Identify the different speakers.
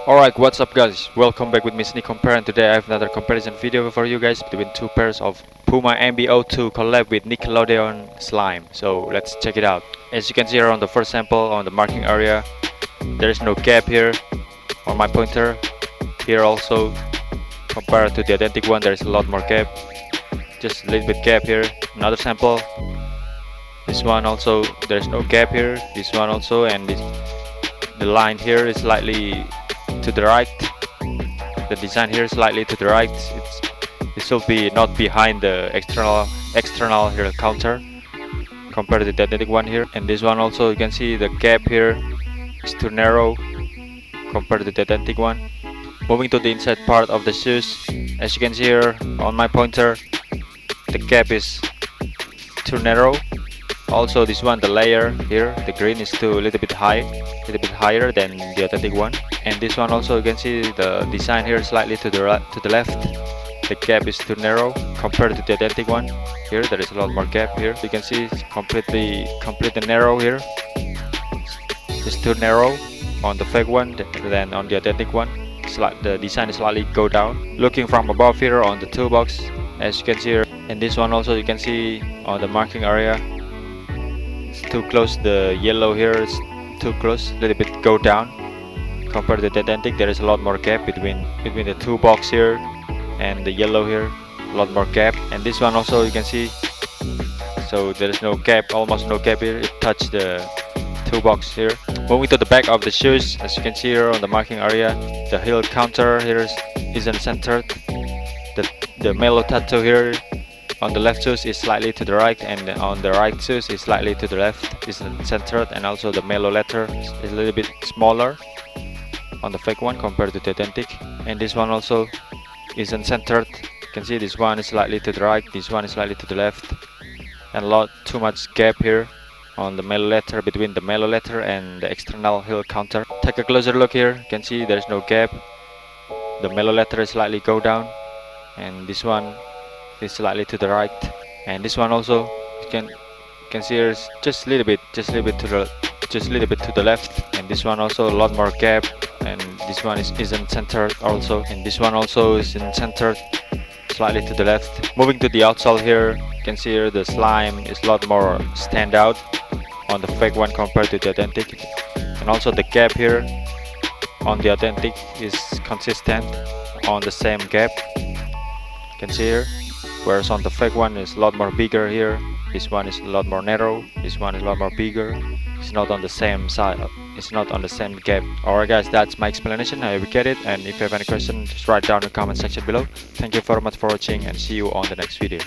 Speaker 1: Alright, what's up guys? Welcome back with me Sneak Compare, and today I have another comparison video for you guys between two pairs of Puma MB.02 collab with Nickelodeon Slime. So let's check it out. As you can see here on the first sample on the marking area, there is no gap here on my pointer. Here also, compared to the identical one, there is a lot more gap. Just a little bit gap here. Another sample. This one also, there is no gap here. This one also, and the line here is slightly to the right. The design here is slightly to the right. It should be not behind the external here counter compared to the identical one here. And this one also, you can see the gap here is too narrow compared to the identical one. Moving to the inside part of the shoes, as you can see here on my pointer, the gap is too narrow. Also this one, the layer here, the green is too a little bit higher than the authentic one. And this one also, you can see the design here slightly to the left. The gap is too narrow compared to the authentic one. Here there is a lot more gap here. You can see it's completely narrow here. It's too narrow on the fake one than on the authentic one. The design is slightly go down. Looking from above here on the toolbox, as you can see here, and this one also you can see on the marking area, too close. The yellow here is too close, a little bit go down compared to the identical. There is a lot more gap between the two box here and the yellow here, a lot more gap. And this one also you can see, so there is no gap, almost no gap here. It touched the two box here. Moving to the back of the shoes, as you can see here on the marking area, the heel counter here isn't centered. The mellow tattoo here on the left shoes is slightly to the right, and on the right shoes is slightly to the left, isn't centered. And also the mellow letter is a little bit smaller on the fake one compared to the authentic. And this one also isn't centered. You can see this one is slightly to the right, this one is slightly to the left, and too much gap here on the mellow letter, between the mellow letter and the external heel counter. Take a closer look here. You can see there's no gap. The mellow letter is slightly go down, and this one is slightly to the right. And this one also you can see there's just a little bit to the left. And this one also a lot more gap, and this one isn't centered also. And this one also isn't centered, slightly to the left. Moving to the outsole here, you can see here the slime is a lot more stand out on the fake one compared to the authentic. And also the gap here on the authentic is consistent on the same gap, you can see here, whereas on the fake one is a lot more bigger here. This one is a lot more narrow, this one is a lot more bigger. It's not on the same side, it's not on the same gap. Alright guys, that's my explanation. I hope you get it, and if you have any questions, just write down in the comment section below. Thank you very much for watching, and see you on the next video.